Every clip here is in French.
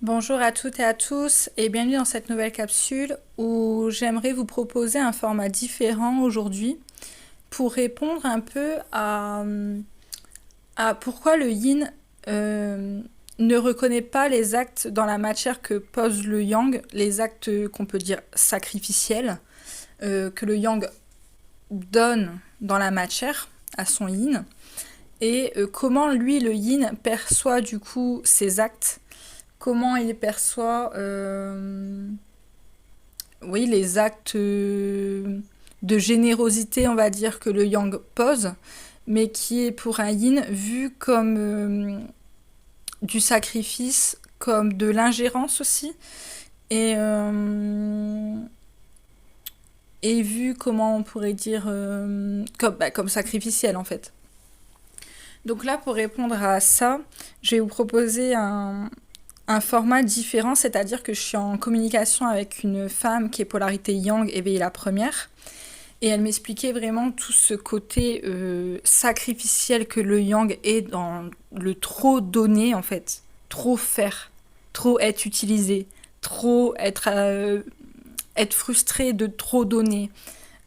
Bonjour à toutes et à tous et bienvenue dans cette nouvelle capsule où j'aimerais vous proposer un format différent aujourd'hui pour répondre un peu à pourquoi le yin ne reconnaît pas les actes dans la matière que pose le yang, les actes qu'on peut dire sacrificiels, que le yang donne dans la matière à son yin, et comment lui, le yin, perçoit du coup ces actes, comment il perçoit oui, les actes de générosité, on va dire, que le yang pose, mais qui est pour un yin vu comme du sacrifice, comme de l'ingérence aussi, et, euh, et vu, comment on pourrait dire, comme sacrificiel en fait. Donc là, pour répondre à ça, je vais vous proposer un format différent, c'est-à-dire que je suis en communication avec une femme qui est polarité yang éveillée la première, et elle m'expliquait vraiment tout ce côté sacrificiel que le yang est dans le trop donner en fait, trop faire, trop être utilisé, trop être frustré de trop donner,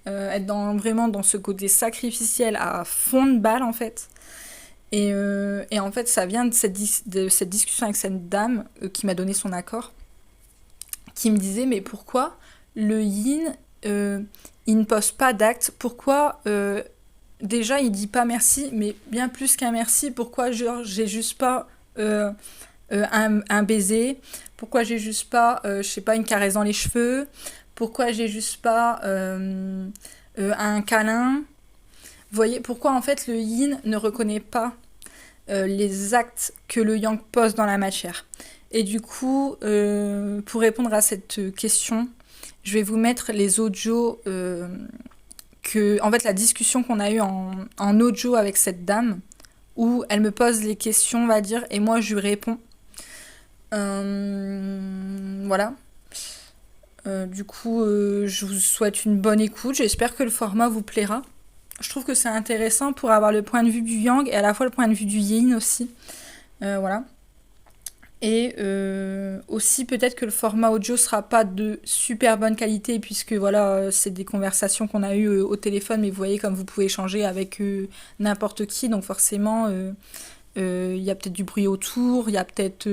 être vraiment dans ce côté sacrificiel à fond de balle en fait. Et en fait, ça vient de cette discussion avec cette dame qui m'a donné son accord, qui me disait, mais pourquoi le yin, il ne pose pas d'acte? Pourquoi, déjà, il dit pas merci, mais bien plus qu'un merci, pourquoi genre, j'ai juste pas un baiser? Pourquoi j'ai juste pas, je sais pas, une caresse dans les cheveux? Pourquoi j'ai juste pas un câlin? Vous voyez, pourquoi en fait le yin ne reconnaît pas les actes que le yang pose dans la matière. Et du coup, pour répondre à cette question, je vais vous mettre les audios en fait, la discussion qu'on a eue en audio avec cette dame, où elle me pose les questions, on va dire, et moi je lui réponds. Voilà. Du coup, je vous souhaite une bonne écoute. J'espère que le format vous plaira. Je trouve que c'est intéressant pour avoir le point de vue du yang et à la fois le point de vue du yin aussi. Voilà. Et aussi peut-être que le format audio sera pas de super bonne qualité puisque voilà, c'est des conversations qu'on a eues au téléphone, mais vous voyez comme vous pouvez échanger avec n'importe qui, donc forcément y a peut-être du bruit autour, il y a peut-être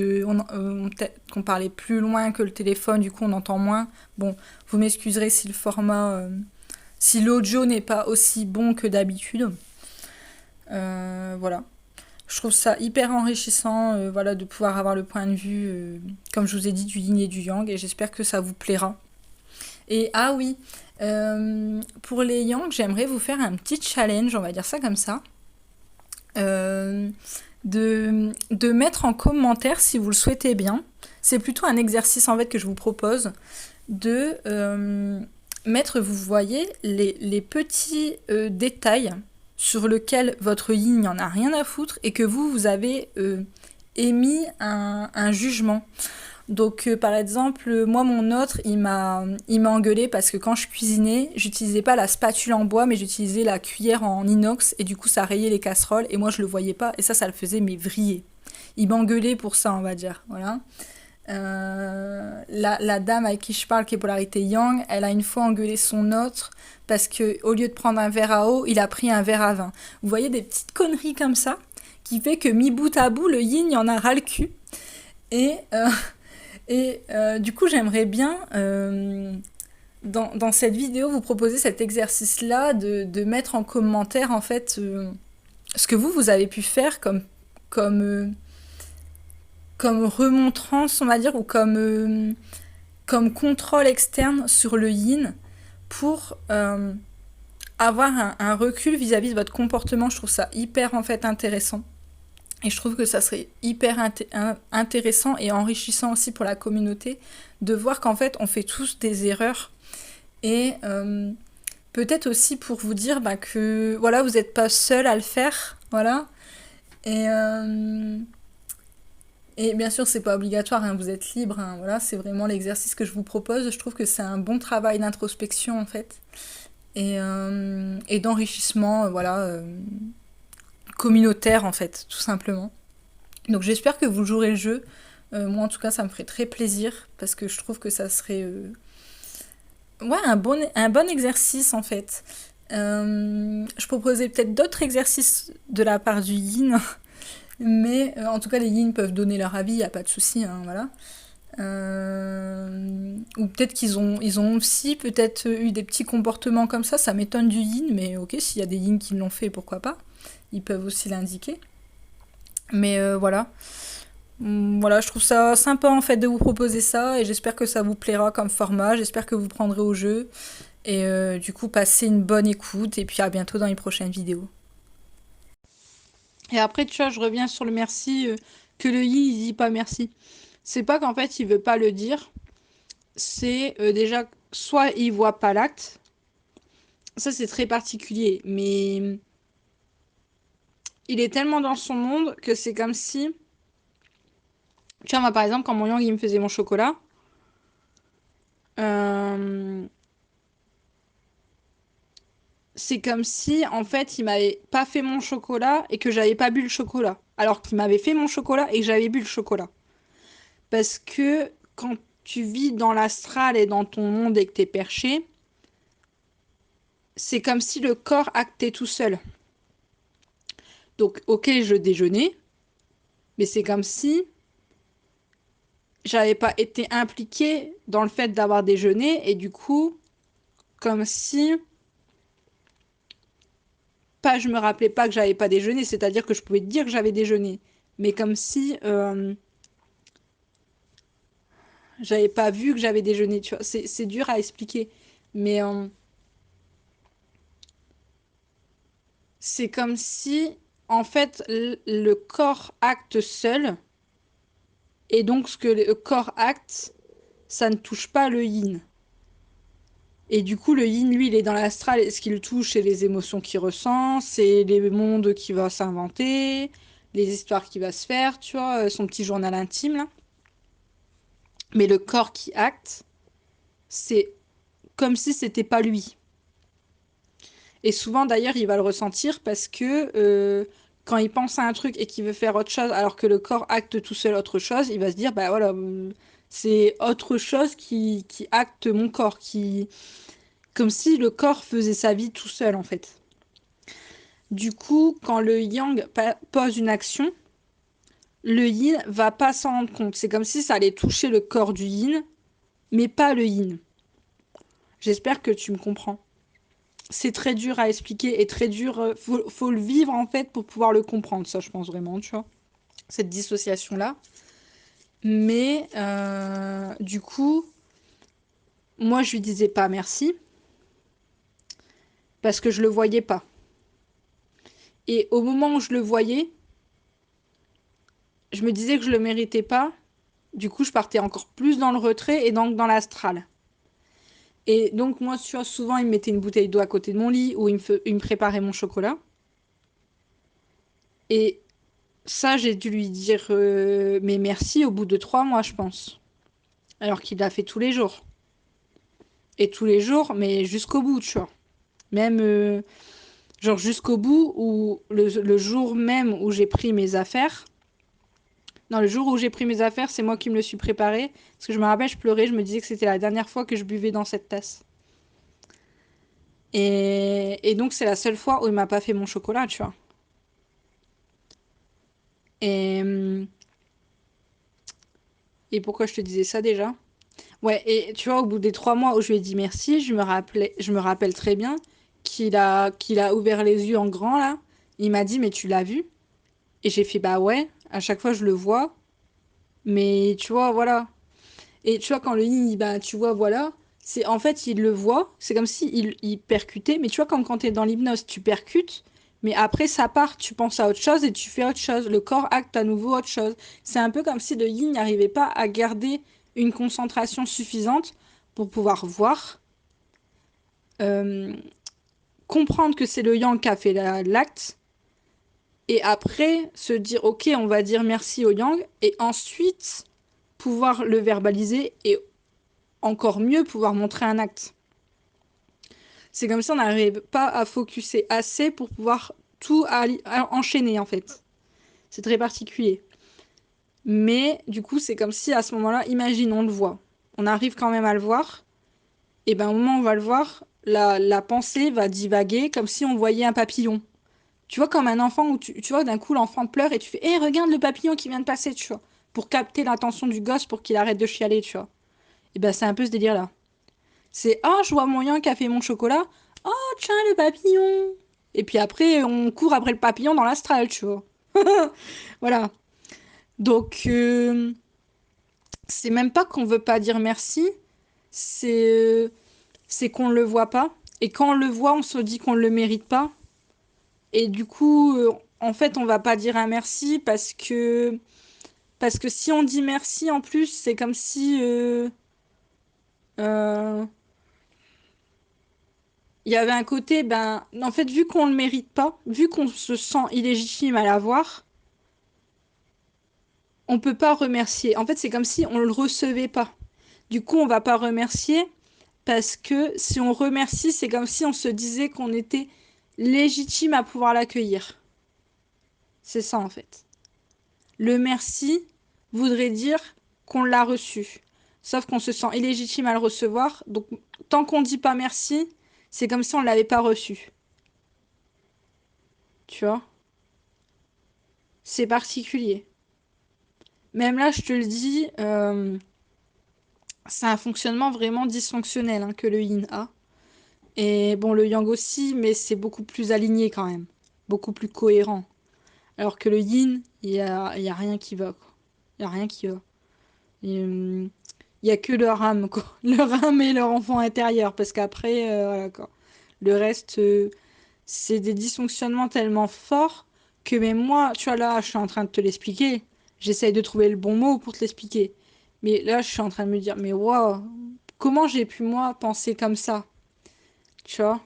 qu'on parlait plus loin que le téléphone, du coup on entend moins. Bon, vous m'excuserez si le format si l'audio n'est pas aussi bon que d'habitude. Voilà. Je trouve ça hyper enrichissant voilà, de pouvoir avoir le point de vue, comme je vous ai dit, du yin et du yang, et j'espère que ça vous plaira. Et ah oui, pour les yang, j'aimerais vous faire un petit challenge, on va dire ça comme ça, euh, de mettre en commentaire, si vous le souhaitez bien, c'est plutôt un exercice en fait que je vous propose, de mettre, vous voyez, les petits détails sur lesquels votre yin n'en a rien à foutre et que vous avez émis un jugement. Donc par exemple, moi mon autre, il m'a engueulé parce que quand je cuisinais, j'utilisais pas la spatule en bois mais j'utilisais la cuillère en inox et du coup ça rayait les casseroles et moi je le voyais pas et ça le faisait mais vriller. Il m'a engueulé pour ça, on va dire, voilà. La dame avec qui je parle, qui est polarité yang, elle a une fois engueulé son autre parce que au lieu de prendre un verre à eau, il a pris un verre à vin. Vous voyez des petites conneries comme ça qui fait que mi bout à bout, le yin, il en a ras le cul. Et, du coup, j'aimerais bien dans cette vidéo vous proposer cet exercice-là de mettre en commentaire en fait ce que vous avez pu faire comme comme remontrance, on va dire, ou comme contrôle externe sur le yin pour avoir un recul vis-à-vis de votre comportement. Je trouve ça hyper en fait intéressant. Et je trouve que ça serait hyper intéressant et enrichissant aussi pour la communauté de voir qu'en fait on fait tous des erreurs. Et peut-être aussi pour vous dire que voilà, vous n'êtes pas seul à le faire. Voilà. Et et bien sûr, c'est pas obligatoire, hein, vous êtes libre, hein, voilà, c'est vraiment l'exercice que je vous propose. Je trouve que c'est un bon travail d'introspection en fait et d'enrichissement, voilà, communautaire en fait, tout simplement. Donc j'espère que vous jouerez le jeu. Moi, en tout cas, ça me ferait très plaisir parce que je trouve que ça serait ouais, un bon exercice en fait. Je proposais peut-être d'autres exercices de la part du yin, mais en tout cas, les yin peuvent donner leur avis, il n'y a pas de souci, hein, voilà. Ou peut-être ils ont aussi peut-être eu des petits comportements comme ça m'étonne du yin, mais ok, s'il y a des yin qui l'ont fait, pourquoi pas. Ils peuvent aussi l'indiquer. Mais voilà. Voilà, je trouve ça sympa en fait de vous proposer ça et j'espère que ça vous plaira comme format, j'espère que vous prendrez au jeu et du coup passez une bonne écoute et puis à bientôt dans les prochaines vidéos. Et après, tu vois, je reviens sur le merci, que le yin, il dit pas merci. C'est pas qu'en fait, il veut pas le dire, c'est déjà, soit il voit pas l'acte, ça c'est très particulier, mais il est tellement dans son monde que c'est comme si, tu vois, moi par exemple, quand mon yang il me faisait mon chocolat, euh, c'est comme si en fait il m'avait pas fait mon chocolat et que j'avais pas bu le chocolat, alors qu'il m'avait fait mon chocolat et que j'avais bu le chocolat. Parce que quand tu vis dans l'astral et dans ton monde et que t'es perché, c'est comme si le corps actait tout seul. Donc, ok, je déjeunais, mais c'est comme si j'avais pas été impliquée dans le fait d'avoir déjeuné et du coup, comme si pas je me rappelais pas que j'avais pas déjeuné, c'est-à-dire que je pouvais te dire que j'avais déjeuné, mais comme si j'avais pas vu que j'avais déjeuné, tu vois. C'est dur à expliquer, mais c'est comme si en fait le corps acte seul et donc ce que le corps acte, ça ne touche pas le yin. Et du coup, le yin, lui, il est dans l'astral. Et ce qui le touche, c'est les émotions qu'il ressent, c'est les mondes qu'il va s'inventer, les histoires qu'il va se faire, tu vois, son petit journal intime, là. Mais le corps qui acte, c'est comme si c'était pas lui. Et souvent, d'ailleurs, il va le ressentir parce que quand il pense à un truc et qu'il veut faire autre chose, alors que le corps acte tout seul autre chose, il va se dire, bah voilà, c'est autre chose qui acte mon corps, qui... comme si le corps faisait sa vie tout seul, en fait. Du coup, quand le yang pose une action, le yin va pas s'en rendre compte. C'est comme si ça allait toucher le corps du yin, mais pas le yin. J'espère que tu me comprends. C'est très dur à expliquer et très dur. Faut le vivre en fait pour pouvoir le comprendre. Ça, je pense vraiment, tu vois. Cette dissociation-là. Mais du coup, moi, je lui disais pas merci parce que je le voyais pas. Et au moment où je le voyais, je me disais que je le méritais pas. Du coup, je partais encore plus dans le retrait et donc dans l'astral. Et donc, moi, tu vois, souvent, il me mettait une bouteille d'eau à côté de mon lit ou il me préparait mon chocolat. Et ça, j'ai dû lui dire mais merci au bout de 3 mois, je pense. Alors qu'il l'a fait tous les jours. Et tous les jours, mais jusqu'au bout, tu vois. Même, genre, jusqu'au bout où le jour même où j'ai pris mes affaires. Non, le jour où j'ai pris mes affaires, c'est moi qui me le suis préparé. Parce que je me rappelle, je pleurais, je me disais que c'était la dernière fois que je buvais dans cette tasse. Et donc, c'est la seule fois où il m'a pas fait mon chocolat, tu vois. Et, et pourquoi je te disais ça déjà? Ouais, et tu vois, au bout des 3 mois où je lui ai dit merci, je me rappelle très bien qu'il a ouvert les yeux en grand là. Il m'a dit, mais tu l'as vu? Et j'ai fait, bah ouais, à chaque fois je le vois, mais tu vois, voilà. Et tu vois, quand le yin, bah tu vois, voilà, c'est en fait, il le voit, c'est comme si il percutait, mais tu vois, comme quand t'es dans l'hypnose, tu percutes, mais après ça part, tu penses à autre chose et tu fais autre chose. Le corps acte à nouveau autre chose. C'est un peu comme si le yin n'arrivait pas à garder une concentration suffisante pour pouvoir voir, euh, comprendre que c'est le yang qui a fait l'acte, et après se dire, ok, on va dire merci au yang, et ensuite pouvoir le verbaliser et encore mieux pouvoir montrer un acte. C'est comme si on n'arrive pas à focuser assez pour pouvoir tout à enchaîner en fait. C'est très particulier. Mais du coup, c'est comme si à ce moment-là, imagine, on le voit. On arrive quand même à le voir. Et ben au moment où on va le voir, la pensée va divaguer comme si on voyait un papillon. Tu vois, comme un enfant où tu vois, d'un coup, l'enfant pleure et tu fais, hé, regarde le papillon qui vient de passer, tu vois. Pour capter l'attention du gosse pour qu'il arrête de chialer, tu vois. Et ben c'est un peu ce délire-là. C'est, ah, je vois mon Yang qui a fait mon chocolat. Oh, tiens, le papillon. Et puis après, on court après le papillon dans l'astral, tu vois. Voilà. Donc, c'est même pas qu'on veut pas dire merci, c'est c'est qu'on le voit pas. Et quand on le voit, on se dit qu'on le mérite pas. Et du coup, en fait, on va pas dire un merci parce que si on dit merci en plus, c'est comme si euh, il y avait un côté, ben, en fait, vu qu'on le mérite pas, vu qu'on se sent illégitime à l'avoir, on peut pas remercier. En fait, c'est comme si on le recevait pas. Du coup, on va pas remercier parce que si on remercie, c'est comme si on se disait qu'on était légitime à pouvoir l'accueillir. C'est ça en fait. Le merci voudrait dire qu'on l'a reçu. Sauf qu'on se sent illégitime à le recevoir. Donc, tant qu'on dit pas merci, c'est comme si on l'avait pas reçu. Tu vois? C'est particulier. Même là, je te le dis, c'est un fonctionnement vraiment dysfonctionnel hein, que le yin a. Et bon, le yang aussi, mais c'est beaucoup plus aligné quand même. Beaucoup plus cohérent. Alors que le yin, il y a rien qui va, quoi. Il y a rien qui va. Il y a que leur âme, quoi. Leur âme et leur enfant intérieur. Parce qu'après, voilà, quoi. Le reste, c'est des dysfonctionnements tellement forts que même moi, tu vois, là, je suis en train de te l'expliquer. J'essaye de trouver le bon mot pour te l'expliquer. Mais là, je suis en train de me dire, mais waouh, comment j'ai pu, moi, penser comme ça? Tu vois?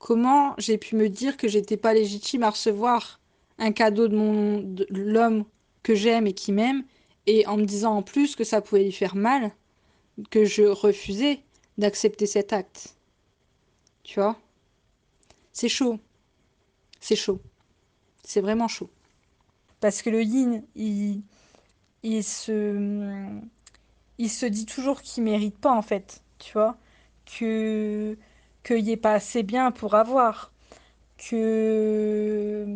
Comment j'ai pu me dire que j'étais pas légitime à recevoir un cadeau de l'homme que j'aime et qui m'aime, et en me disant en plus que ça pouvait lui faire mal, que je refusais d'accepter cet acte. Tu vois? C'est chaud, c'est chaud, c'est vraiment chaud. Parce que le yin, il se, il se dit toujours qu'il mérite pas en fait, tu vois, que qu'il est pas assez bien pour avoir, que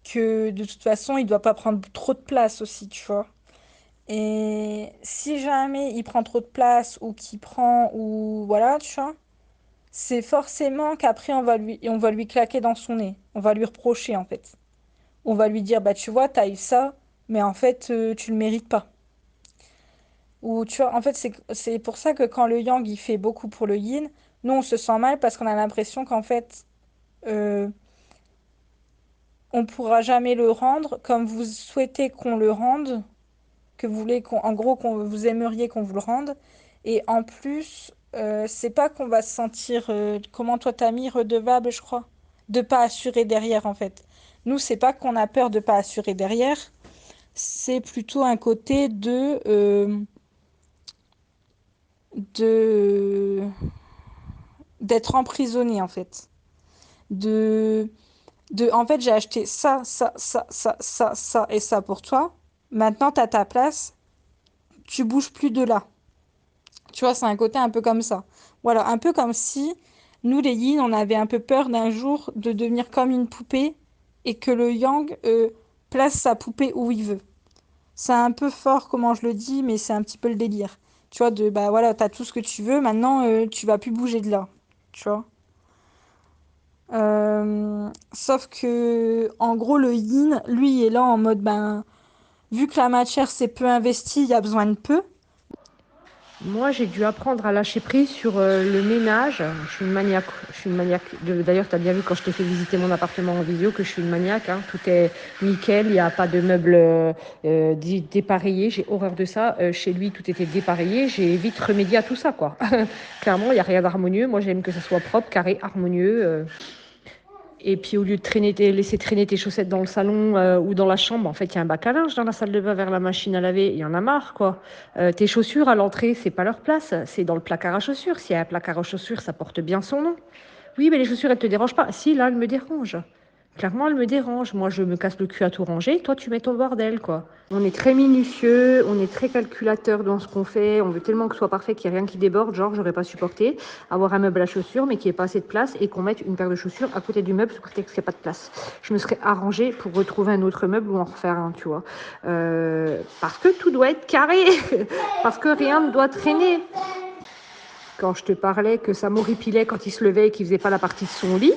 que de toute façon, il doit pas prendre trop de place aussi, tu vois. Et si jamais il prend trop de place ou qu'il prend ou voilà, tu vois, c'est forcément qu'après on va lui claquer dans son nez. On va lui reprocher en fait. On va lui dire bah tu vois, t'as eu ça, mais en fait tu le mérites pas. Ou tu vois, en fait c'est pour ça que quand le yang il fait beaucoup pour le yin, nous on se sent mal parce qu'on a l'impression qu'en fait euh, on pourra jamais le rendre comme vous souhaitez qu'on le rende que vous voulez en gros qu'on vous aimeriez qu'on vous le rende. Et en plus, c'est pas qu'on va se sentir, comment toi t'as mis, redevable, je crois, de pas assurer derrière en fait. Nous, c'est pas qu'on a peur de pas assurer derrière, c'est plutôt un côté de d'être emprisonné en fait. De, en fait, j'ai acheté ça et ça pour toi. Maintenant, t'as ta place, tu bouges plus de là. Tu vois, c'est un côté un peu comme ça. Voilà, un peu comme si nous, les yin, on avait un peu peur d'un jour de devenir comme une poupée et que le yang place sa poupée où il veut. C'est un peu fort comment je le dis, mais c'est un petit peu le délire. Tu vois, de bah voilà, t'as tout ce que tu veux, maintenant tu vas plus bouger de là. Tu vois. Sauf que, en gros, le yin, lui, est là en mode ben, vu que la matière c'est peu investi, il y a besoin de peu. Moi, j'ai dû apprendre à lâcher prise sur le ménage. Je suis une maniaque. Je suis une maniaque. D'ailleurs, tu as bien vu quand je t'ai fait visiter mon appartement en visio que je suis une maniaque. Hein. Tout est nickel. Il n'y a pas de meubles dépareillés. J'ai horreur de ça. Chez lui, tout était dépareillé. J'ai vite remédié à tout ça, quoi. Clairement, il n'y a rien d'harmonieux. Moi, j'aime que ça soit propre, carré, harmonieux. Et puis au lieu de laisser traîner tes chaussettes dans le salon ou dans la chambre, en fait, il y a un bac à linge dans la salle de bain vers la machine à laver. Il y en a marre, quoi. Tes chaussures à l'entrée, c'est pas leur place. C'est dans le placard à chaussures. S'il y a un placard à chaussures, ça porte bien son nom. Oui, mais les chaussures, elles te dérangent pas. Si, là, elles me dérangent. Clairement, elle me dérange. Moi, je me casse le cul à tout ranger. Toi, tu mets ton bordel, quoi. On est très minutieux, on est très calculateur dans ce qu'on fait. On veut tellement que ce soit parfait qu'il n'y ait rien qui déborde. Genre, j'aurais pas supporté avoir un meuble à chaussures, mais qu'il n'y ait pas assez de place et qu'on mette une paire de chaussures à côté du meuble sous prétexte qu'il n'y a pas de place. Je me serais arrangée pour retrouver un autre meuble ou en refaire un, tu vois. Parce que tout doit être carré. Parce que rien ne doit traîner. Quand je te parlais que ça m'horripilait quand il se levait et qu'il faisait pas la partie de son lit,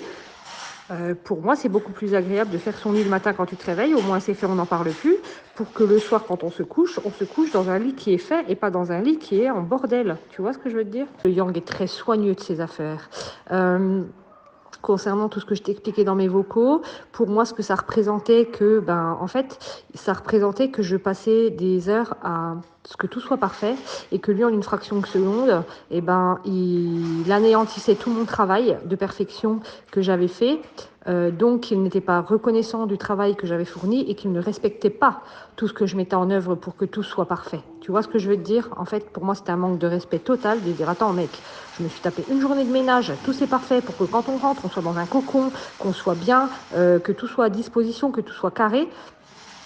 pour moi, c'est beaucoup plus agréable de faire son lit le matin quand tu te réveilles. Au moins, c'est fait, on n'en parle plus. Pour que le soir, quand on se couche dans un lit qui est fait et pas dans un lit qui est en bordel. Tu vois ce que je veux te dire? Le Yang est très soigneux de ses affaires. Concernant tout ce que je t'ai expliqué dans mes vocaux, pour moi, ce que ça représentait en fait, ça représentait que je passais des heures à ce que tout soit parfait et que lui, en une fraction de seconde, il anéantissait tout mon travail de perfection que j'avais fait. Donc, il n'était pas reconnaissant du travail que j'avais fourni et qu'il ne respectait pas tout ce que je mettais en œuvre pour que tout soit parfait. Tu vois ce que je veux te dire? En fait, pour moi, c'était un manque de respect total de dire, attends, mec, je me suis tapé une journée de ménage, tout c'est parfait pour que quand on rentre, on soit dans un cocon, qu'on soit bien, que tout soit à disposition, que tout soit carré.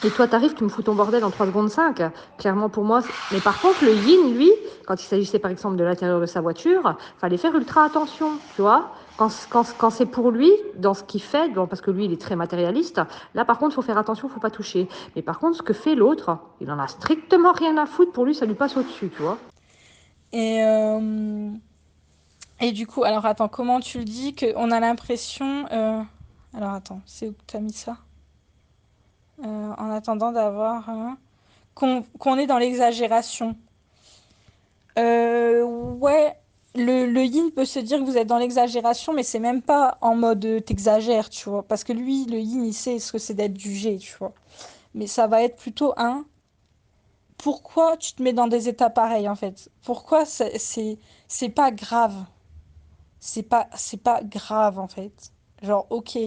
Et toi, t'arrives, tu me fous ton bordel en 3 secondes 5. Clairement, pour moi. Mais par contre, le yin, lui, quand il s'agissait par exemple de l'intérieur de sa voiture, fallait faire ultra attention, tu vois. Quand c'est pour lui, dans ce qu'il fait, parce que lui, il est très matérialiste, là, par contre, il faut faire attention, il ne faut pas toucher. Mais par contre, ce que fait l'autre, il en a strictement rien à foutre. Pour lui, ça lui passe au-dessus, tu vois. Et, euh, et du coup, alors attends, comment tu le dis qu'on a l'impression. Alors attends, c'est où que t'as mis ça? En attendant d'avoir. Qu'on est dans l'exagération. Ouais, le yin peut se dire que vous êtes dans l'exagération, mais c'est même pas en mode t'exagères, tu vois. Parce que lui, le yin, il sait ce que c'est d'être jugé, tu vois. Mais ça va être plutôt un. Pourquoi tu te mets dans des états pareils, en fait? Pourquoi c'est pas grave? C'est pas grave, en fait. Genre, ok,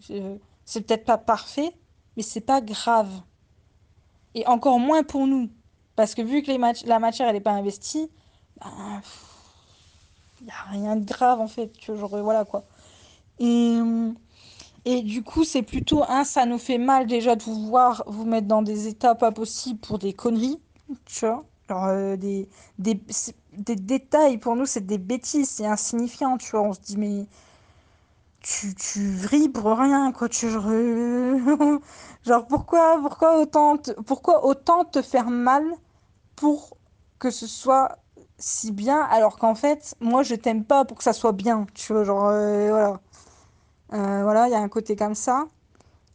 c'est peut-être pas parfait, mais c'est pas grave. Et encore moins pour nous. Parce que vu que la matière, elle n'est pas investie, ben, il n'y a rien de grave, en fait. Tu vois, genre, voilà, quoi. Et, euh, et du coup, c'est plutôt, un, ça nous fait mal déjà de vous voir vous mettre dans des états pas possibles pour des conneries, tu vois. Genre, des détails, pour nous, c'est des bêtises, c'est insignifiant, tu vois. On se dit, mais tu vrilles pour rien, quoi. Genre, pourquoi autant te faire mal pour que ce soit si bien, alors qu'en fait, moi, je t'aime pas pour que ça soit bien, tu vois. Genre, voilà. Voilà, il y a un côté comme ça.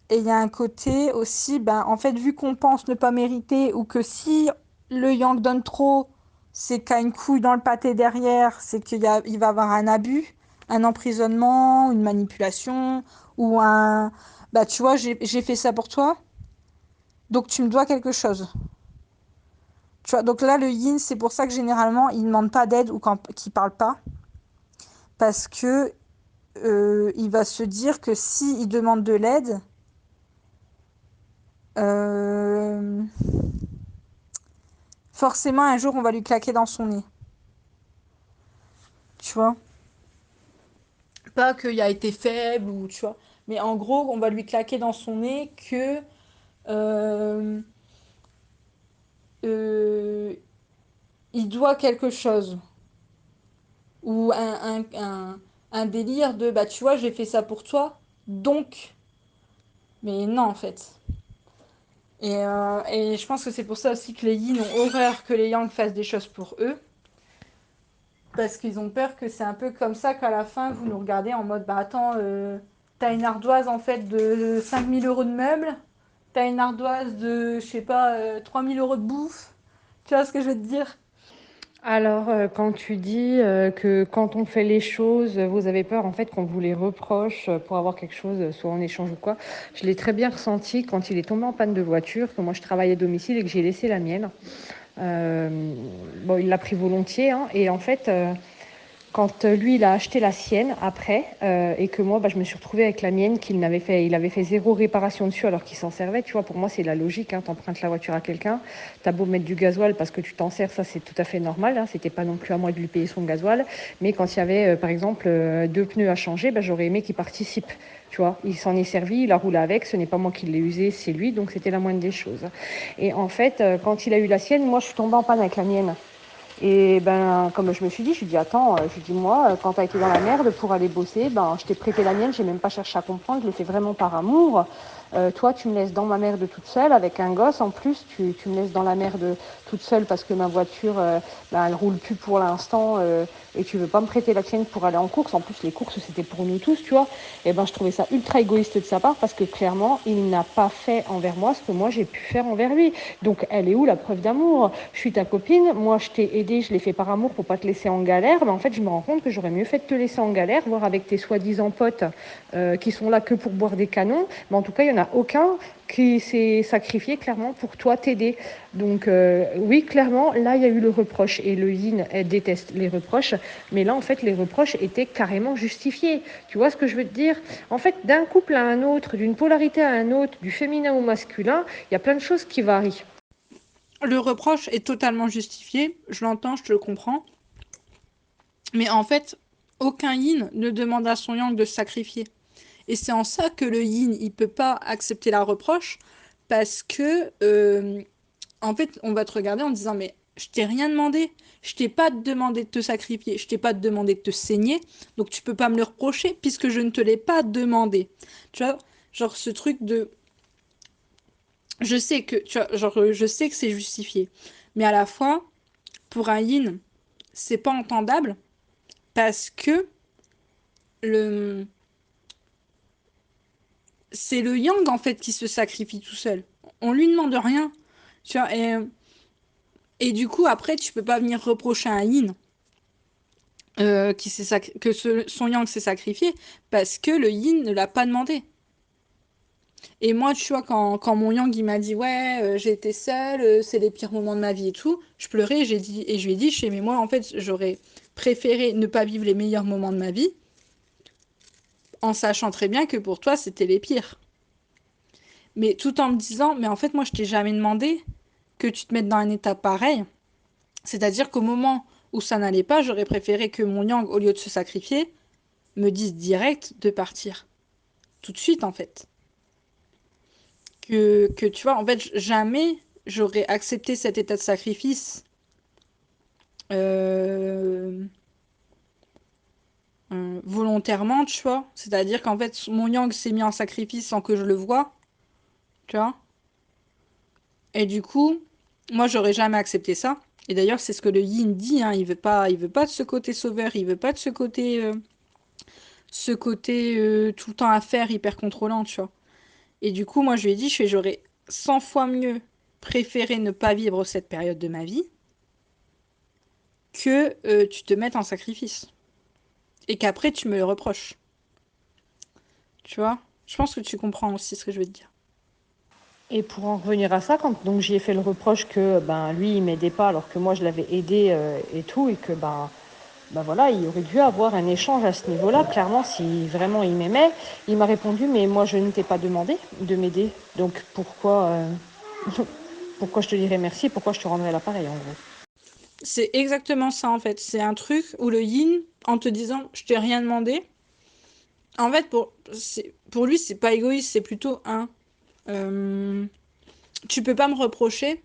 Et il y a un côté aussi, ben, en fait, vu qu'on pense ne pas mériter, ou que si le yang donne trop, c'est qu'il y a une couille dans le pâté derrière, c'est il va avoir un abus, un emprisonnement, une manipulation, ou un... Bah, tu vois, j'ai fait ça pour toi, donc tu me dois quelque chose. Tu vois, donc là, le yin, c'est pour ça que généralement, il ne demande pas d'aide ou qu'il parle pas, parce que il va se dire que si il demande de l'aide, euh, forcément, un jour, on va lui claquer dans son nez. Tu vois? Pas qu'il a été faible ou tu vois. Mais en gros, on va lui claquer dans son nez que euh, euh, il doit quelque chose. Ou un délire de bah tu vois, j'ai fait ça pour toi, donc. Mais non, en fait. Et je pense que c'est pour ça aussi que les yin ont horreur que les yang fassent des choses pour eux. Parce qu'ils ont peur que c'est un peu comme ça qu'à la fin, vous nous regardez en mode, bah attends, t'as une ardoise en fait de 5 000 € de meubles, t'as une ardoise de, je sais pas, 3 000 € de bouffe. Tu vois ce que je veux te dire? Alors, quand tu dis que quand on fait les choses, vous avez peur en fait qu'on vous les reproche pour avoir quelque chose, soit en échange ou quoi. Je l'ai très bien ressenti quand il est tombé en panne de voiture, que moi je travaille à domicile et que j'ai laissé la mienne. Bon, il l'a pris volontiers, hein, et en fait, quand lui, il a acheté la sienne après, et que moi, je me suis retrouvée avec la mienne, il avait fait zéro réparation dessus alors qu'il s'en servait. Tu vois, pour moi, c'est la logique. Hein, t'empruntes la voiture à quelqu'un, t'as beau mettre du gasoil parce que tu t'en sers, ça c'est tout à fait normal. Hein, c'était pas non plus à moi de lui payer son gasoil. Mais quand il y avait, par exemple, 2 pneus à changer, j'aurais aimé qu'il participe. Tu vois, il s'en est servi, il a roulé avec. Ce n'est pas moi qui l'ai usé, c'est lui. Donc c'était la moindre des choses. Et en fait, quand il a eu la sienne, moi, je suis tombée en panne avec la mienne. Et comme je me suis dit, attends, moi, quand t'as été dans la merde pour aller bosser, je t'ai prêté la mienne, j'ai même pas cherché à comprendre, je le fais vraiment par amour. Toi, tu me laisses dans ma merde toute seule avec un gosse. En plus, tu me laisses dans la merde toute seule parce que ma voiture, elle roule plus pour l'instant et tu veux pas me prêter la tienne pour aller en course. En plus, les courses, c'était pour nous tous, tu vois. Et je trouvais ça ultra égoïste de sa part parce que clairement, il n'a pas fait envers moi ce que moi j'ai pu faire envers lui. Donc, elle est où la preuve d'amour? Je suis ta copine, moi je t'ai aidé, je l'ai fait par amour pour pas te laisser en galère. En fait, je me rends compte que j'aurais mieux fait de te laisser en galère, voire avec tes soi-disant potes qui sont là que pour boire des canons. Mais en tout cas, il y en a aucun qui s'est sacrifié clairement pour toi t'aider. Donc oui, clairement, là, il y a eu le reproche. Et le yin, elle déteste les reproches. Mais là, en fait, les reproches étaient carrément justifiés. Tu vois ce que je veux te dire? En fait, d'un couple à un autre, d'une polarité à un autre, du féminin au masculin, il y a plein de choses qui varient. Le reproche est totalement justifié, je l'entends, je te le comprends. Mais en fait, aucun yin ne demande à son yang de se sacrifier. Et c'est en ça que le yin, il peut pas accepter la reproche, parce que, en fait, on va te regarder en disant, mais je t'ai rien demandé, je t'ai pas demandé de te sacrifier, je t'ai pas demandé de te saigner, donc tu peux pas me le reprocher, puisque je ne te l'ai pas demandé. Tu vois, genre ce truc de, je sais que, tu vois, genre, je sais que c'est justifié, mais à la fois, pour un yin, c'est pas entendable, parce que le, c'est le yang en fait qui se sacrifie tout seul. On lui demande rien. Tu vois, et du coup, après, tu peux pas venir reprocher à un yin son yang s'est sacrifié parce que le yin ne l'a pas demandé. Et moi, tu vois, quand mon yang il m'a dit ouais, j'ai été seule, c'est les pires moments de ma vie et tout, je pleurais et je lui ai dit, mais moi en fait, j'aurais préféré ne pas vivre les meilleurs moments de ma vie en sachant très bien que pour toi, c'était les pires. Mais tout en me disant, mais en fait, moi, je t'ai jamais demandé que tu te mettes dans un état pareil. C'est-à-dire qu'au moment où ça n'allait pas, j'aurais préféré que mon yang, au lieu de se sacrifier, me dise direct de partir. Tout de suite, en fait. Que tu vois, en fait, jamais j'aurais accepté cet état de sacrifice euh, volontairement, tu vois. C'est-à-dire qu'en fait, mon yang s'est mis en sacrifice sans que je le voie, tu vois. Et du coup, moi, j'aurais jamais accepté ça. Et d'ailleurs, c'est ce que le yin dit, hein. Il veut pas de ce côté sauveur, il veut pas de ce côté tout le temps à faire, hyper contrôlant, tu vois. Et du coup, moi, je lui ai dit, j'aurais 100 fois mieux préféré ne pas vivre cette période de ma vie que tu te mettes en sacrifice. Et qu'après, tu me le reproches. Tu vois? Je pense que tu comprends aussi ce que je veux te dire. Et pour en revenir à ça, quand donc j'y ai fait le reproche que lui il m'aidait pas alors que moi je l'avais aidé et tout et que voilà, il aurait dû avoir un échange à ce niveau-là. Clairement, si vraiment il m'aimait, il m'a répondu mais moi je ne t'ai pas demandé de m'aider. Donc pourquoi je te dirais merci, pourquoi je te rendrais l'appareil en gros. C'est exactement ça, en fait. C'est un truc où le yin, en te disant, je t'ai rien demandé, en fait, pour lui, c'est pas égoïste, c'est plutôt un. euh, Tu peux pas me reprocher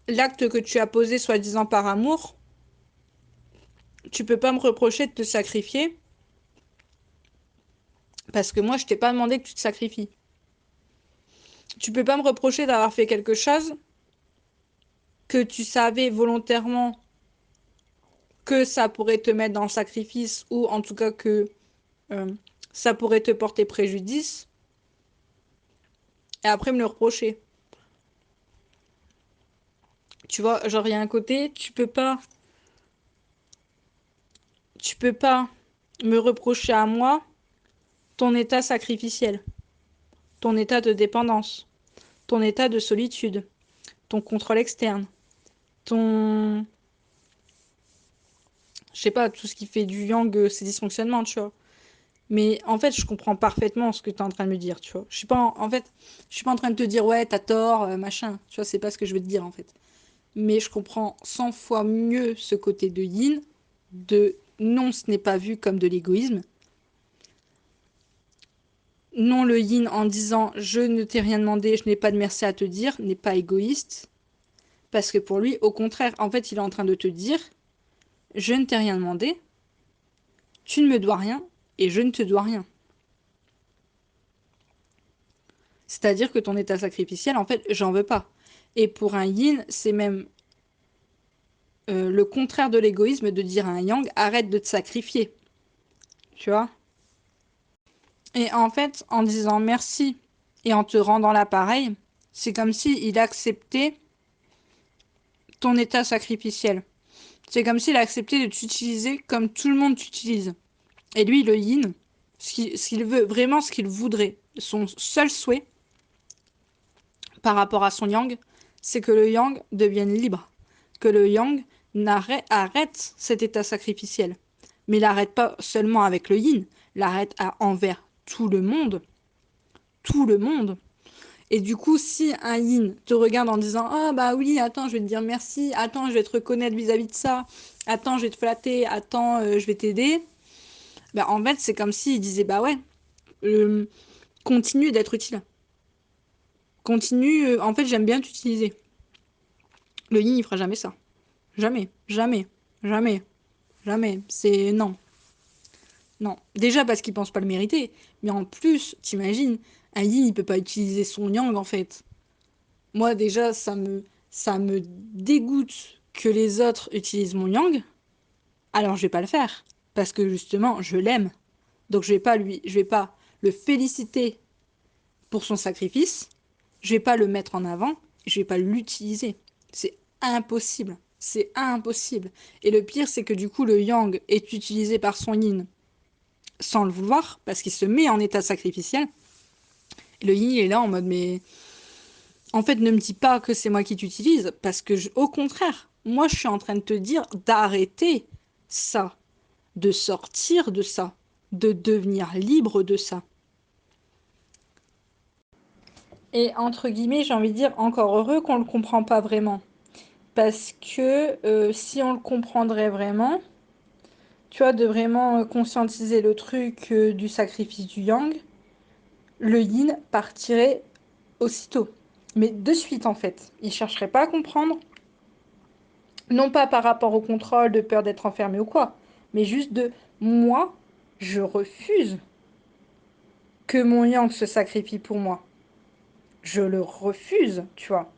l'acte que tu as posé soi-disant par amour. Tu peux pas me reprocher de te sacrifier parce que moi, je t'ai pas demandé que tu te sacrifies. Tu peux pas me reprocher d'avoir fait quelque chose que tu savais volontairement que ça pourrait te mettre dans le sacrifice ou en tout cas que euh, ça pourrait te porter préjudice et après me le reprocher. Tu vois, genre il y a un côté, tu peux pas me reprocher à moi ton état sacrificiel, ton état de dépendance, ton état de solitude, ton contrôle externe, ton Je sais pas, tout ce qui fait du yang, c'est dysfonctionnement, tu vois. Mais en fait, je comprends parfaitement ce que tu es en train de me dire, tu vois. Je suis pas en fait, je suis pas en train de te dire ouais, t'as tort, machin. Tu vois, c'est pas ce que je veux te dire en fait. Mais je comprends 100 fois mieux ce côté de yin, de non, ce n'est pas vu comme de l'égoïsme. Non, le yin en disant je ne t'ai rien demandé, je n'ai pas de merci à te dire, n'est pas égoïste. Parce que pour lui, au contraire, en fait, il est en train de te dire je ne t'ai rien demandé, tu ne me dois rien et je ne te dois rien. C'est-à-dire que ton état sacrificiel, en fait, j'en veux pas. Et pour un yin, c'est même le contraire de l'égoïsme de dire à un yang arrête de te sacrifier. Tu vois? Et en fait, en disant merci et en te rendant l'appareil, c'est comme si il acceptait ton état sacrificiel. C'est comme s'il acceptait de t'utiliser comme tout le monde t'utilise. Et lui, le yin, ce qu'il veut, vraiment ce qu'il voudrait, son seul souhait par rapport à son yang, c'est que le yang devienne libre. Que le yang arrête cet état sacrificiel. Mais il n'arrête pas seulement avec le yin, l'arrête envers tout le monde. Tout le monde. Et du coup, si un yin te regarde en disant ah bah oui, attends, je vais te dire merci, attends, je vais te reconnaître vis-à-vis de ça, attends, je vais te flatter, attends, je vais t'aider, bah en fait, c'est comme s'il disait bah ouais, euh, continue d'être utile. Continue, en fait, j'aime bien t'utiliser. Le yin, il fera jamais ça. Jamais, jamais, jamais, jamais. C'est non. Non. Déjà parce qu'il pense pas le mériter, mais en plus, t'imagines, un yin, il peut pas utiliser son yang en fait. Moi déjà, ça me dégoûte que les autres utilisent mon yang, alors je vais pas le faire. Parce que justement, je l'aime. Donc je vais pas le féliciter pour son sacrifice, je vais pas le mettre en avant, je vais pas l'utiliser. C'est impossible. C'est impossible. Et le pire, c'est que du coup, le yang est utilisé par son yin sans le vouloir, parce qu'il se met en état sacrificiel. Et le yin est là en mode, mais en fait, ne me dis pas que c'est moi qui t'utilise, parce que au contraire, moi, je suis en train de te dire d'arrêter ça, de sortir de ça, de devenir libre de ça. Et entre guillemets, j'ai envie de dire encore heureux qu'on le comprend pas vraiment. Parce que si on le comprendrait vraiment, tu vois, de vraiment conscientiser le truc du sacrifice du yang, le yin partirait aussitôt. Mais de suite en fait. Il chercherait pas à comprendre. Non pas par rapport au contrôle, de peur d'être enfermé ou quoi. Mais juste de moi, je refuse que mon yang se sacrifie pour moi. Je le refuse, tu vois.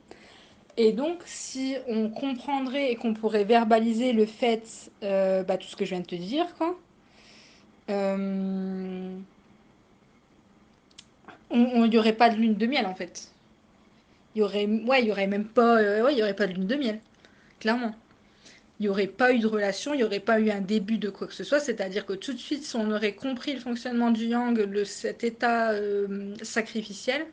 Et donc, si on comprendrait et qu'on pourrait verbaliser le fait, bah, tout ce que je viens de te dire, quoi, euh, il n'y aurait pas de lune de miel en fait. Il y aurait même pas, ouais, il y aurait pas de lune de miel, clairement. Il n'y aurait pas eu de relation, il n'y aurait pas eu un début de quoi que ce soit. C'est-à-dire que tout de suite, si on aurait compris le fonctionnement du yang, cet état sacrificiel,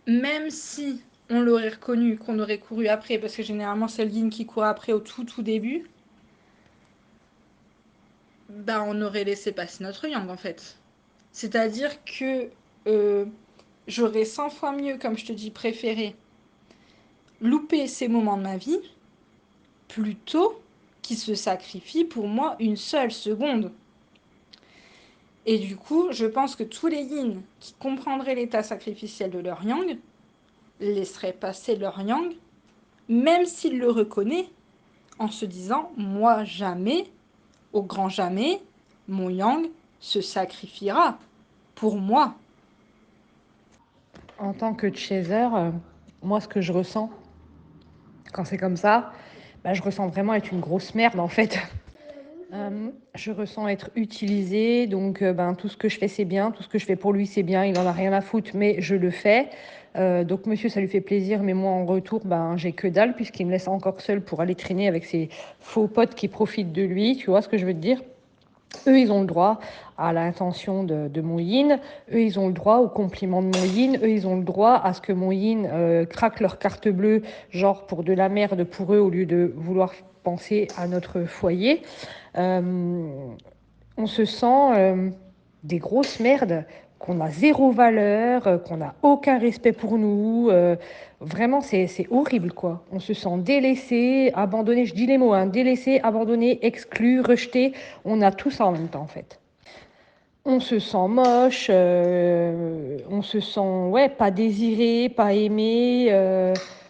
même si on l'aurait reconnu, qu'on aurait couru après, parce que généralement c'est le yin qui court après au tout début, bah on aurait laissé passer notre yang en fait. C'est-à-dire que euh, j'aurais 100 fois mieux, comme je te dis, préféré louper ces moments de ma vie plutôt qu'ils se sacrifient pour moi une seule seconde. Et du coup, je pense que tous les yin qui comprendraient l'état sacrificiel de leur yang laisseraient passer leur yang, même s'ils le reconnaissent, en se disant moi jamais, au grand jamais, mon yang se sacrifiera pour moi. En tant que chaser, moi, ce que je ressens quand c'est comme ça, bah, je ressens vraiment être une grosse merde, en fait. Je ressens être utilisée, donc ben, tout ce que je fais, c'est bien, tout ce que je fais pour lui, c'est bien, il en a rien à foutre, mais je le fais. Donc monsieur, ça lui fait plaisir, mais moi, en retour, ben, j'ai que dalle, puisqu'il me laisse encore seule pour aller traîner avec ses faux potes qui profitent de lui, tu vois ce que je veux te dire? Eux, ils ont le droit à l'intention de mon yin, eux, ils ont le droit au compliment de mon yin, eux, ils ont le droit à ce que mon yin craque leur carte bleue, genre pour de la merde pour eux, au lieu de vouloir penser à notre foyer. Euh, on se sent des grosses merdes, qu'on a zéro valeur, qu'on n'a aucun respect pour nous. Vraiment, c'est horrible, quoi. On se sent délaissé, abandonné, je dis les mots, hein, délaissé, abandonné, exclu, rejeté. On a tout ça en même temps, en fait. On se sent moche, on se sent ouais, pas désiré, pas aimé.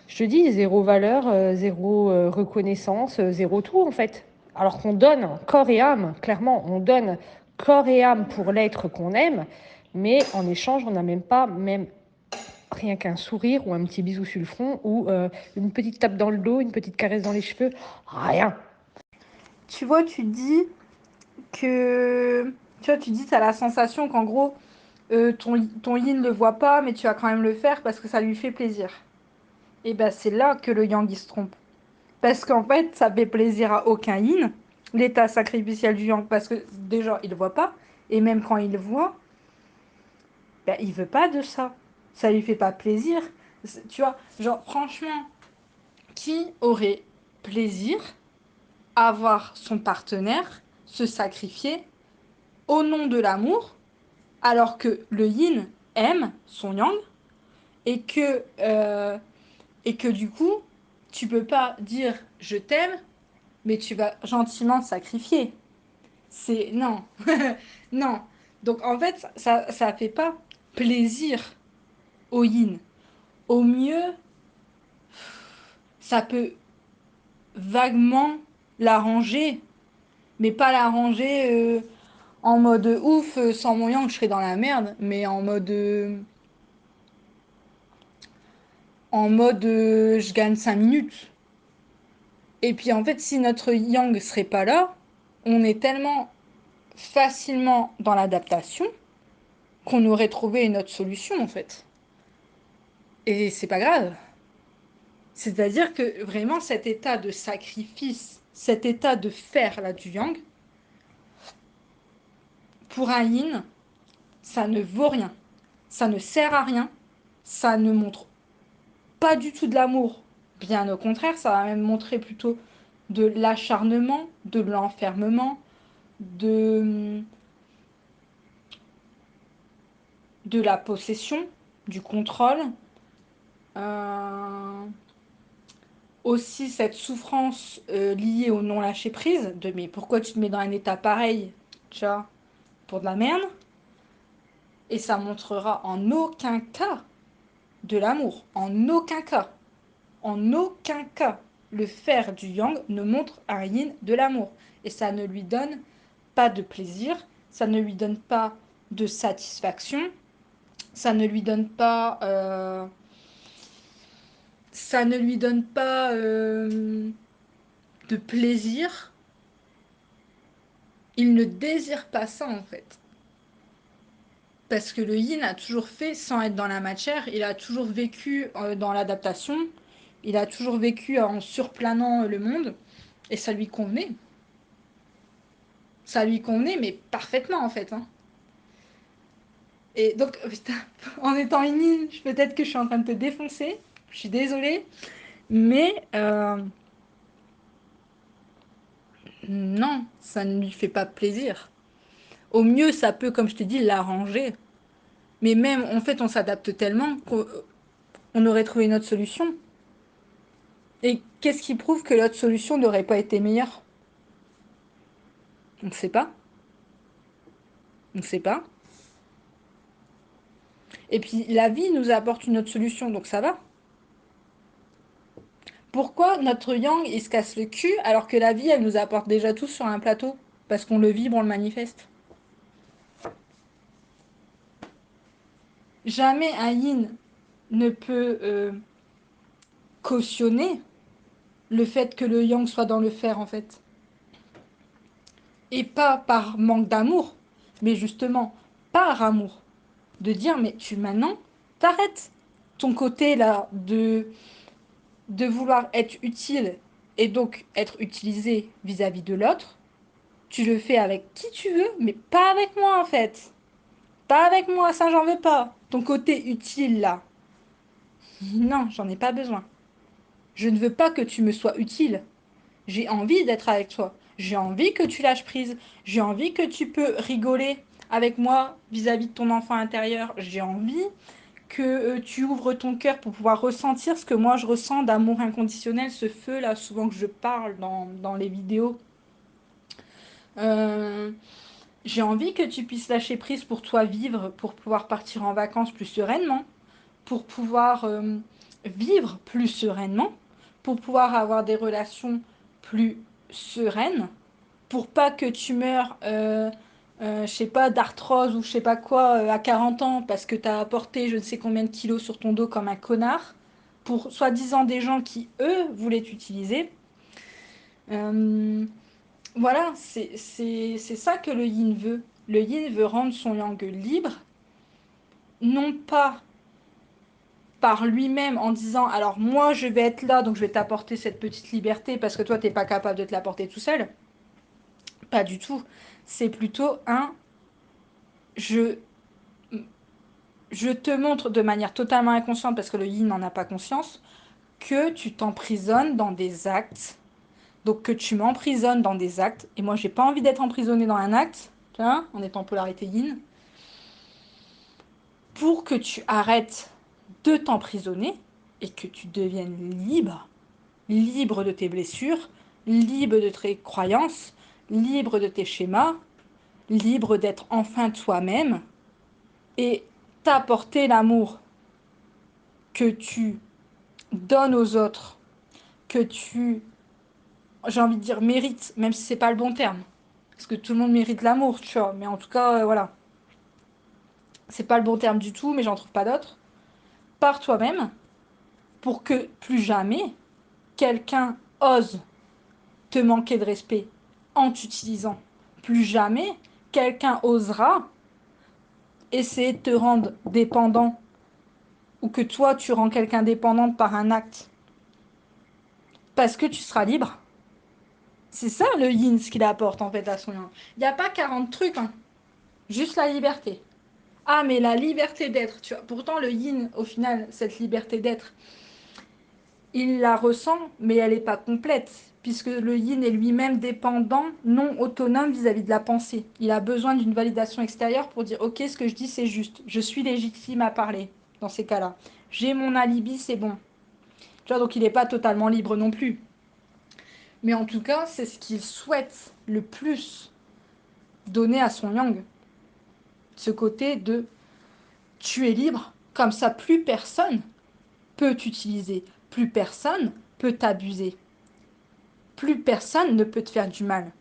Je te dis, zéro valeur, zéro reconnaissance, zéro tout en fait. Alors qu'on donne corps et âme, clairement, on donne corps et âme pour l'être qu'on aime, mais en échange, on n'a même pas, même rien qu'un sourire ou un petit bisou sur le front ou une petite tape dans le dos, une petite caresse dans les cheveux, rien. Tu vois, tu dis que... Tu vois, tu dis, t'as la sensation qu'en gros, ton yin ne le voit pas, mais tu vas quand même le faire parce que ça lui fait plaisir. Et ben c'est là que le yang il se trompe. Parce qu'en fait, ça fait plaisir à aucun yin, l'état sacrificiel du yang, parce que déjà, il le voit pas, et même quand il le voit, ben, il veut pas de ça. Ça lui fait pas plaisir. Tu vois, genre, franchement, qui aurait plaisir à voir son partenaire se sacrifier au nom de l'amour, alors que le yin aime son yang, et que du coup, tu peux pas dire je t'aime, mais tu vas gentiment te sacrifier. C'est non, non. Donc en fait, ça fait pas plaisir au yin. Au mieux, ça peut vaguement l'arranger, mais pas l'arranger en mode ouf, sans mon yang, je serais dans la merde, mais en mode je gagne 5 minutes. Et puis en fait, si notre yang serait pas là, on est tellement facilement dans l'adaptation qu'on aurait trouvé une autre solution en fait. Et c'est pas grave. C'est-à-dire que vraiment cet état de sacrifice, cet état de faire là du yang, pour un yin, ça ne vaut rien. Ça ne sert à rien. Ça ne montre pas du tout de l'amour. Bien au contraire, ça va même montrer plutôt de l'acharnement, de l'enfermement, de, de la possession, du contrôle. Euh, Aussi cette souffrance liée au non-lâcher prise, de mais pourquoi tu te mets dans un état pareil, tu vois, pour de la merde, et ça montrera en aucun cas de l'amour, en aucun cas, en aucun cas, le faire du yang ne montre à un yin de l'amour, et ça ne lui donne pas de plaisir, ça ne lui donne pas de satisfaction, ça ne lui donne pas, ça ne lui donne pas de plaisir. Il ne désire pas ça en fait. Parce que le yin a toujours fait sans être dans la matière, il a toujours vécu dans l'adaptation, il a toujours vécu en surplanant le monde, et ça lui convenait. Ça lui convenait, mais parfaitement en fait, hein. Et donc, putain, en étant une yin, peut-être que je suis en train de te défoncer, je suis désolée, mais non, ça ne lui fait pas plaisir. Au mieux, ça peut, comme je te dis, l'arranger. Mais même, en fait, on s'adapte tellement qu'on aurait trouvé une autre solution. Et qu'est-ce qui prouve que l'autre solution n'aurait pas été meilleure? On ne sait pas. On ne sait pas. Et puis la vie nous apporte une autre solution, donc ça va. Pourquoi notre yang il se casse le cul alors que la vie elle nous apporte déjà tout sur un plateau? Parce qu'on le vibre, on le manifeste. Jamais un yin ne peut cautionner le fait que le yang soit dans le fer en fait. Et pas par manque d'amour, mais justement par amour. De dire mais tu maintenant t'arrêtes ton côté là de vouloir être utile et donc être utilisé vis-à-vis de l'autre, Tu le fais avec qui tu veux, mais pas avec moi en fait. Pas avec moi, ça j'en veux pas. Ton côté utile là. Non, j'en ai pas besoin. Je ne veux pas que tu me sois utile. J'ai envie d'être avec toi. J'ai envie que tu lâches prise. J'ai envie que tu peux rigoler avec moi vis-à-vis de ton enfant intérieur. J'ai envie que tu ouvres ton cœur pour pouvoir ressentir ce que moi je ressens d'amour inconditionnel, ce feu là, souvent que je parle dans les vidéos. Euh, j'ai envie que tu puisses lâcher prise pour toi vivre, pour pouvoir partir en vacances plus sereinement, pour pouvoir vivre plus sereinement, pour pouvoir avoir des relations plus sereines, pour pas que tu meurs, je sais pas, d'arthrose ou je sais pas quoi à 40 ans parce que tu as apporté je ne sais combien de kilos sur ton dos comme un connard, pour soi-disant des gens qui, eux, voulaient t'utiliser. Euh, voilà, c'est ça que le yin veut. Le yin veut rendre son yang libre, non pas par lui-même en disant alors moi je vais être là donc je vais t'apporter cette petite liberté parce que toi t'es pas capable de te l'apporter tout seul. Pas du tout. C'est plutôt un je je te montre de manière totalement inconsciente, parce que le yin n'en a pas conscience, que tu t'emprisonnes dans des actes. Donc que tu m'emprisonnes dans des actes. Et moi, j'ai pas envie d'être emprisonnée dans un acte, tu vois, en étant polarité yin, pour que tu arrêtes de t'emprisonner et que tu deviennes libre. Libre de tes blessures, libre de tes croyances, libre de tes schémas, libre d'être enfin toi-même et t'apporter l'amour que tu donnes aux autres, que tu, j'ai envie de dire, mérites, même si c'est pas le bon terme. Parce que tout le monde mérite l'amour, tu vois. Mais en tout cas, voilà. C'est pas le bon terme du tout, mais j'en trouve pas d'autre. Par toi-même, pour que plus jamais quelqu'un ose te manquer de respect en t'utilisant. Plus jamais quelqu'un osera essayer de te rendre dépendant ou que toi tu rends quelqu'un dépendante par un acte parce que tu seras libre. C'est ça le yin, ce qu'il apporte en fait à son yang. Il n'y a pas 40 trucs, hein. Juste la liberté. Ah, mais la liberté d'être, tu vois. Pourtant, le yin, au final, cette liberté d'être, il la ressent, mais elle n'est pas complète, puisque le yin est lui-même dépendant, non autonome vis-à-vis de la pensée. Il a besoin d'une validation extérieure pour dire, ok, ce que je dis, c'est juste. Je suis légitime à parler dans ces cas-là. J'ai mon alibi, c'est bon. Tu vois, donc il n'est pas totalement libre non plus. Mais en tout cas, c'est ce qu'il souhaite le plus donner à son yang. Ce côté de tu es libre, comme ça plus personne peut t'utiliser, plus personne peut t'abuser, plus personne ne peut te faire du mal,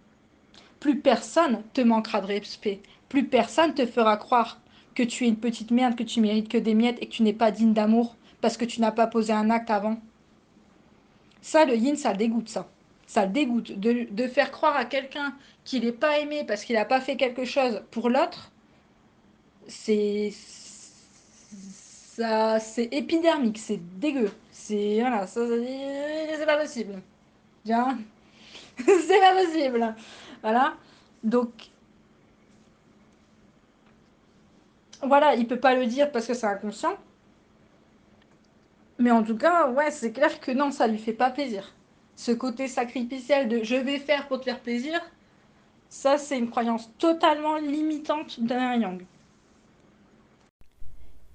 plus personne te manquera de respect, plus personne te fera croire que tu es une petite merde, que tu mérites que des miettes et que tu n'es pas digne d'amour parce que tu n'as pas posé un acte avant. Ça, le yin, ça le dégoûte, ça. Ça le dégoûte de faire croire à quelqu'un qu'il n'est pas aimé parce qu'il n'a pas fait quelque chose pour l'autre. C'est ça, c'est épidermique, c'est dégueu. C'est voilà, ça, c'est pas possible. Tiens, c'est pas possible. Voilà. Donc voilà, il peut pas le dire parce que c'est inconscient. Mais en tout cas, ouais, c'est clair que non, ça lui fait pas plaisir. Ce côté sacrificiel de je vais faire pour te faire plaisir, ça c'est une croyance totalement limitante d'un yang.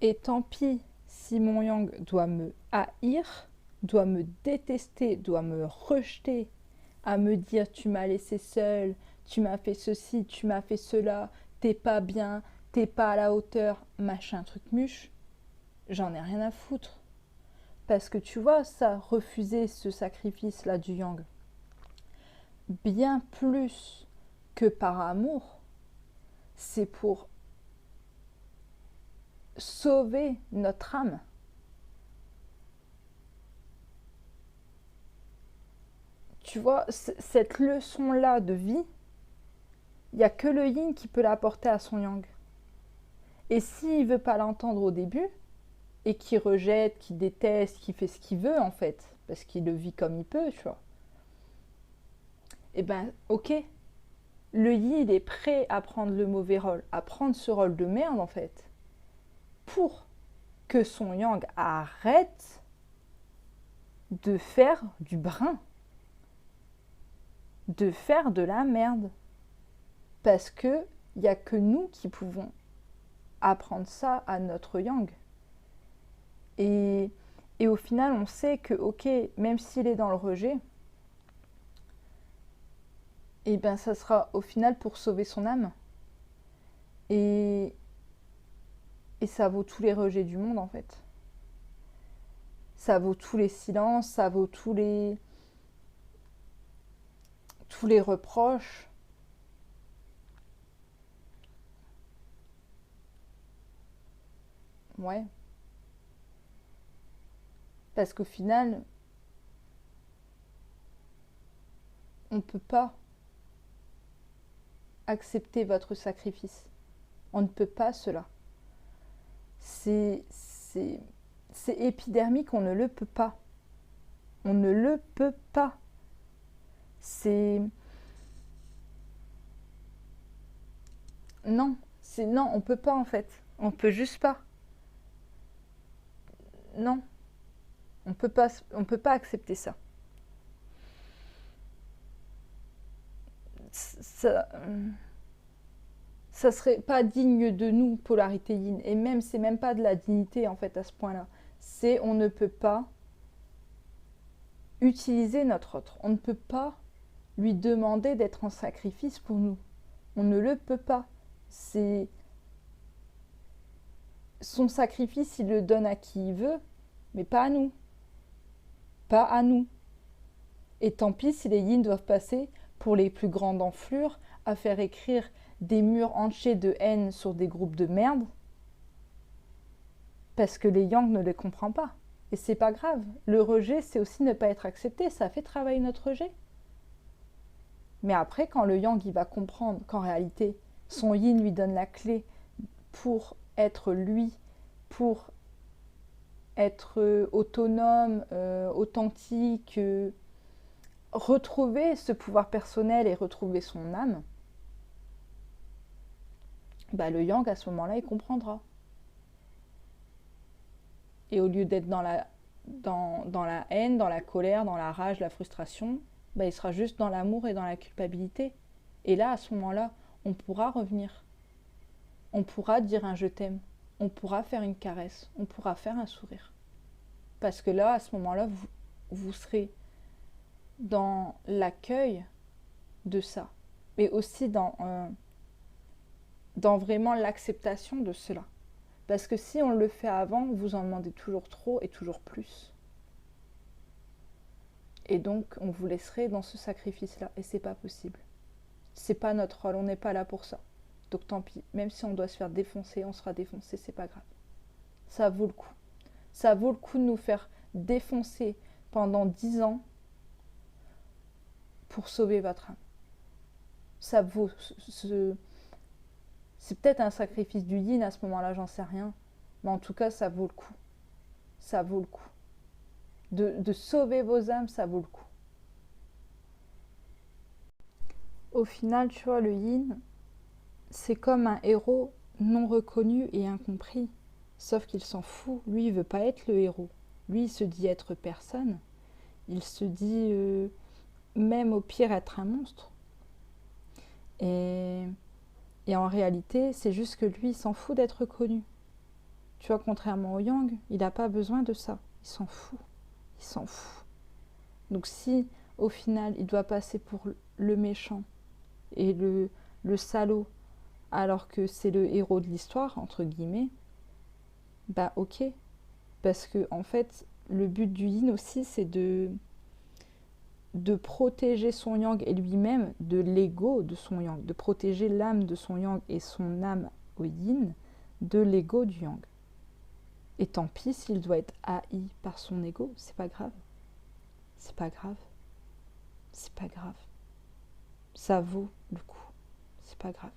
Et tant pis si mon yang doit me haïr, doit me détester, doit me rejeter, à me dire tu m'as laissé seule, tu m'as fait ceci, tu m'as fait cela, t'es pas bien, t'es pas à la hauteur, machin truc muche, j'en ai rien à foutre. Parce que tu vois, ça, refuser ce sacrifice-là du yang, bien plus que par amour, c'est pour sauver notre âme. Tu vois, cette leçon-là de vie, il n'y a que le yin qui peut l'apporter à son yang. Et s'il ne veut pas l'entendre au début, et qu'il rejette, qu'il déteste, qu'il fait ce qu'il veut en fait, parce qu'il le vit comme il peut, tu vois, eh ben ok, le yin, il est prêt à prendre le mauvais rôle, à prendre ce rôle de merde en fait, pour que son yang arrête de faire du brin, de faire de la merde. Parce que il n'y a que nous qui pouvons apprendre ça à notre yang. Et au final, on sait que, ok, même s'il est dans le rejet, et bien ça sera au final pour sauver son âme. Et ça vaut tous les rejets du monde en fait. Ça vaut tous les silences, ça vaut tous les reproches. Ouais. Parce qu'au final, on ne peut pas accepter votre sacrifice. On ne peut pas cela. C'est épidermique, on ne le peut pas. On ne le peut pas. Non, non, on peut pas en fait. On peut juste pas. Non, on peut pas accepter ça. Ça serait pas digne de nous, polarité yin. Et même, c'est même pas de la dignité en fait à ce point-là. C'est on ne peut pas utiliser notre autre. On ne peut pas lui demander d'être en sacrifice pour nous. On ne le peut pas. C'est son sacrifice, il le donne à qui il veut, mais pas à nous. Pas à nous. Et tant pis si les yin doivent passer pour les plus grandes enflures à faire écrire des murs entiers de haine sur des groupes de merde parce que les yang ne les comprennent pas. Et c'est pas grave. Le rejet, c'est aussi ne pas être accepté. Ça fait travailler notre rejet. Mais après, quand le yang il va comprendre qu'en réalité, son yin lui donne la clé pour être lui, pour être autonome, authentique, retrouver ce pouvoir personnel et retrouver son âme, bah le yang à ce moment-là il comprendra. Et au lieu d'être dans la haine, dans la colère, dans la rage, la frustration, bah il sera juste dans l'amour et dans la culpabilité. Et là à ce moment-là on pourra revenir, on pourra dire un je t'aime, on pourra faire une caresse, on pourra faire un sourire, parce que là à ce moment-là vous serez dans l'accueil de ça, mais aussi dans vraiment l'acceptation de cela. Parce que si on le fait avant, vous en demandez toujours trop et toujours plus. Et donc, on vous laisserait dans ce sacrifice-là, et c'est pas possible. C'est pas notre rôle, on n'est pas là pour ça. Donc tant pis, même si on doit se faire défoncer, on sera défoncé, c'est pas grave. Ça vaut le coup. Ça vaut le coup de nous faire défoncer pendant 10 ans pour sauver votre âme. Ça vaut c'est peut-être un sacrifice du yin à ce moment-là, j'en sais rien. Mais en tout cas, ça vaut le coup. Ça vaut le coup. De sauver vos âmes, ça vaut le coup. Au final, tu vois, le yin, c'est comme un héros non reconnu et incompris. Sauf qu'il s'en fout. Lui, il veut pas être le héros. Lui, il se dit être personne. Il se dit, même au pire, être un monstre. Et en réalité, c'est juste que lui, il s'en fout d'être connu. Tu vois, contrairement au yang, il n'a pas besoin de ça. Il s'en fout. Il s'en fout. Donc si, au final, il doit passer pour le méchant et le salaud, alors que c'est le héros de l'histoire, entre guillemets, bah ok. Parce que, en fait, le but du yin aussi, c'est de protéger son yang et lui-même de l'ego de son yang, de protéger l'âme de son yang et son âme au yin de l'ego du yang. Et tant pis s'il doit être haï par son ego, c'est pas grave. C'est pas grave. C'est pas grave. Ça vaut le coup. C'est pas grave.